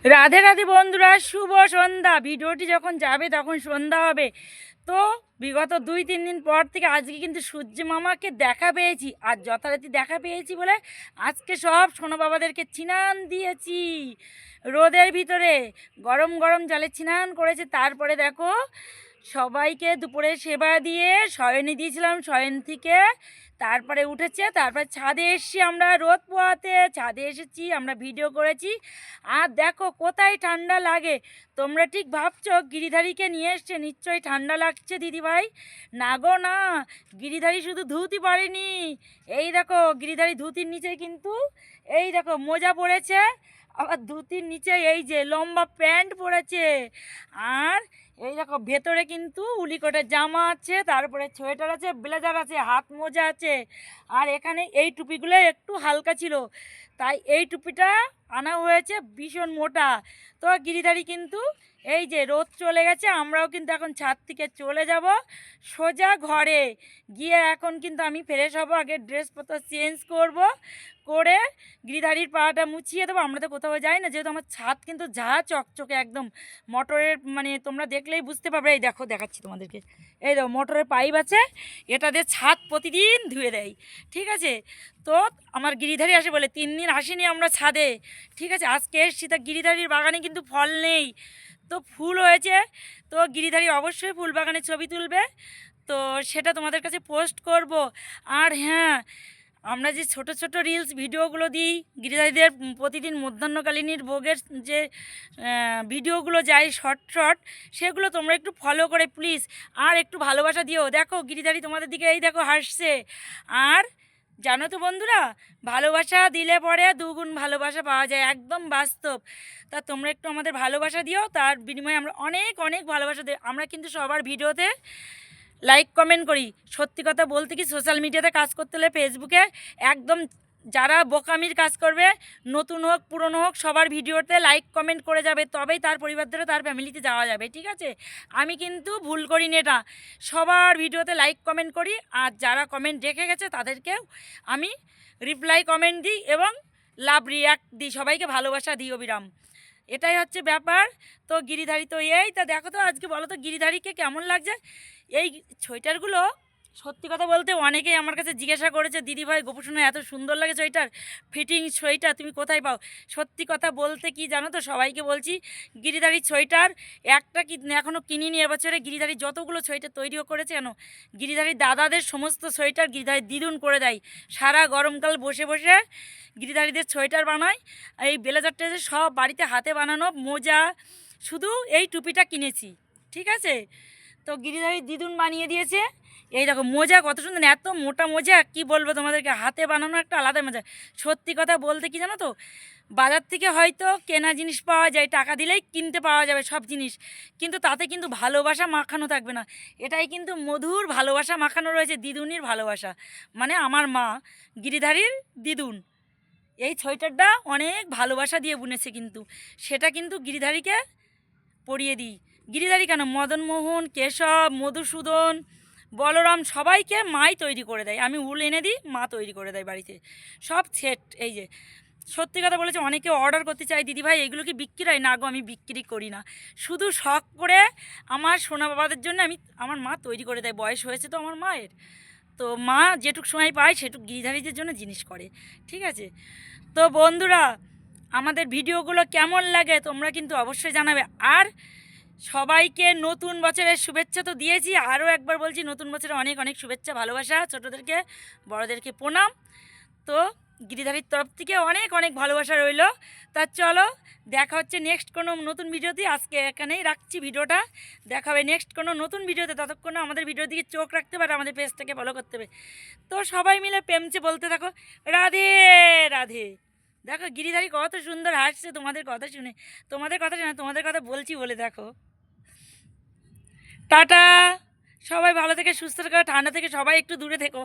রাধে রাধে বন্ধুরা, শুভ সন্ধ্যা। ভিডিওটি যখন যাবে তখন সন্ধ্যা হবে। তো বিগত 2-3 দিন পর থেকে আজকে কিন্তু সূর্য মামাকে দেখা পেয়েছি, আর যথারীতি দেখা পেয়েছি বলে আজকে সব সোনা বাবাদেরকে স্নান দিয়েছি রোদের ভিতরে। গরম গরম জলে স্নান করেছে। তারপরে দেখো সবাইকে দুপুরে সেবা দিয়ে শয়নে দিয়েছিলাম, শয়ন থেকে তারপরে উঠেছে। তারপরে ছাদে এসেছি, আমরা রোদ পোয়াতে ছাদে এসেছি, আমরা ভিডিও করেছি। আর দেখো কোথায় ঠান্ডা লাগে। তোমরা ঠিক ভাবছো গিরিধারীকে নিয়ে এসছে নিশ্চয়ই ঠান্ডা লাগছে দিদিভাই। না গো না, গিরিধারী শুধু ধুতি পরেনি। এই দেখো গিরিধারী ধুতির নিচে কিন্তু এই দেখো মোজা পরেছে, আবার ধুতির নিচে এই যে লম্বা প্যান্ট পরেছে। আর এই দেখো ভেতরে কিন্তু উলিকোটের জামা আছে, তারপরে সোয়েটার আছে, ব্লেজার আছে, হাত মোজা আছে। আর এখানে এই টুপিগুলো একটু হালকা ছিল, তাই এই টুপিটা আনা হয়েছে ভীষণ মোটা। তো গিরিধারী কিন্তু এই যে রোদ চলে গেছে, আমরাও কিন্তু এখন ছাদ থেকে চলে যাব সোজা ঘরে গিয়ে। এখন কিন্তু আমি ফ্রেশ হব, আগে ড্রেসপত্র চেঞ্জ করব, করে গিরিধারীর পাটা মুছিয়ে দেবো। আমরা তো কোথাও যাই না, যেহেতু আমার ছাদ কিন্তু ঝা চকচকে একদম মোটরের, মানে তোমরা দেখলেই বুঝতে পারবে। এই দেখো দেখাচ্ছি তোমাদেরকে, এই দেখো মোটরের পাইপ আছে, এটা দিয়ে ছাদ প্রতিদিন ধুয়ে দেয়। ঠিক আছে, তো আমার গিরিধারী আসে বলে 3 দিন আসেনি আমরা ছাদে। ঠিক আছে, আজকে এসছি। তা গিরিধারীর বাগানে কিন্তু ফল নেই, তো ফুল হয়েছে। তো গিরিধারী অবশ্যই ফুল বাগানে ছবি তুলবে, তো সেটা তোমাদের কাছে পোস্ট করব। আর হ্যাঁ, আমরা যে ছোট ছোট রিলস ভিডিওগুলো দিই গিরিধারীদের প্রতিদিন মধ্যাহ্নকালীনের ভোগের যে ভিডিওগুলো যায় শর্ট শর্ট, সেগুলো তোমরা একটু ফলো করে প্লিজ, আর একটু ভালোবাসা দিও। দেখো গিরিধারী তোমাদের দিকে এই দেখো হাসছে। আর জানো তো বন্ধুরা, ভালোবাসা দিলে পরে দুগুণ ভালোবাসা পাওয়া যায়, একদম বাস্তব। তা তোমরা একটু আমাদের ভালোবাসা দিও, তার বিনিময়ে আমরা অনেক অনেক ভালোবাসা দিই। আমরা কিন্তু সবার ভিডিওতে লাইক কমেন্ট করি। সত্যি কথা বলতে কি, সোশ্যাল মিডিয়াতে কাজ করতে হলে ফেসবুকে একদম যারা বোকামির কাজ করবে, নতুন হোক পুরনো হোক, সবার ভিডিওতে লাইক কমেন্ট করে যাবে, তবেই তার পরিবার ধরে তার ফ্যামিলিতে যাওয়া যাবে। ঠিক আছে, আমি কিন্তু ভুল করি না এটা, সবার ভিডিওতে লাইক কমেন্ট করি। আর যারা কমেন্ট রেখে গেছে তাদেরকেও আমি রিপ্লাই কমেন্ট দিই এবং লাভ রিয়াক্ট দিই, সবাইকে ভালোবাসা দিই অবিরাম। এটাই হচ্ছে ব্যাপার। তো গিরিধারী তো এই, তা দেখো তো আজকে বলো তো গিরিধারীকে কেমন লাগছে এই সোয়েটারগুলো। সত্যি কথা বলতে অনেকেই আমার কাছে জিজ্ঞাসা করেছে, দিদিভাই গোপুসোনা এত সুন্দর লাগে সোয়েটার, ফিটিং সোয়েটার তুমি কোথায় পাও। সত্যি কথা বলতে কি জানো তো, সবাইকে বলছি গিরিধারীর সোয়েটার একটা কি এখনও কিনিনি। এবছরে গিরিধারী যতগুলো সোয়েটার তৈরিও করেছে, কেন গিরিধারীর দাদাদের সমস্ত সোয়েটার গিরিধারী দ্বিগুণ করে দেয়। সারা গরমকাল বসে বসে গিরিধারীদের সোয়েটার বানায়। এই ব্লেজারটা সব বাড়িতে হাতে বানানো মোজা, শুধু এই টুপিটা কিনেছি। ঠিক আছে, তো গিরিধারী দিদুন বানিয়ে দিয়েছে। এই দেখো মোজা কত সুন্দর, এত মোটা মোজা কি বলবো তোমাদেরকে, হাতে বানানো একটা আলাদা মজা। সত্যি কথা বলতে কি জানো তো, বাজার থেকে হয়তো কেনা জিনিস পাওয়া যায়, টাকা দিলেই কিনতে পাওয়া যাবে সব জিনিস, কিন্তু তাতে কিন্তু ভালোবাসা মাখানো থাকবে না। এটাই কিন্তু মধুর ভালোবাসা মাখানো রয়েছে, দিদুনির ভালোবাসা, মানে আমার মা গিরিধারীর দিদুন এই সোয়েটারটা অনেক ভালোবাসা দিয়ে বুনেছে, কিন্তু সেটা কিন্তু গিরিধারীকে পরিয়ে দিই। গিরিধারী কেন, মদনমোহন, কেশব, মধুসূদন, বলরাম সবাইকে মাই তৈরি করে দেয়। আমি উল এনে দিই, মা তৈরি করে দেয় বাড়িতে সব সেট। এই যে সত্যি কথা বলেছে, অনেকে অর্ডার করতে চায়, দিদিভাই এগুলো কি বিক্রি হয়? না গো, আমি বিক্রি করি না, শুধু শখ করে আমার সোনা বাবাদের জন্য আমি, আমার মা তৈরি করে দেয়। বয়স হয়েছে তো আমার মায়ের, তো মা যেটুক সময় পায় সেটুক গিরিধারীদের জন্য জিনিস করে। ঠিক আছে, তো বন্ধুরা আমাদের ভিডিওগুলো কেমন লাগে তোমরা কিন্তু অবশ্যই জানাবে। আর সবাইকে নতুন বছরের শুভেচ্ছা তো দিয়েছি, আরও একবার বলছি নতুন বছরে অনেক অনেক শুভেচ্ছা ভালোবাসা, ছোটোদেরকে বড়োদেরকে প্রণাম। তো গিরিধারীর তরফ থেকে অনেক অনেক ভালোবাসা রইল। তা চলো দেখা হচ্ছে নেক্সট কোনো নতুন ভিডিওতে। আজকে এখানেই রাখছি ভিডিওটা, দেখা হবে নেক্সট কোনো নতুন ভিডিওতে। ততক্ষণ আমাদের ভিডিওর দিকে চোখ রাখতে পারে, আমাদের পেজটাকে ফলো করতে হবে। তো সবাই মিলে প্রেমচে বলতে থাকো রাধে রাধে। দেখো গিরিধারী কত সুন্দর হাসছে তোমাদের কথা শুনে, তোমাদের কথা শুনে, তোমাদের কথা বলছি বলে। দেখো টাটা, সবাই ভালো থেকে সুস্থ থেকো, ঠান্ডা থেকে সবাই একটু দূরে থেকো।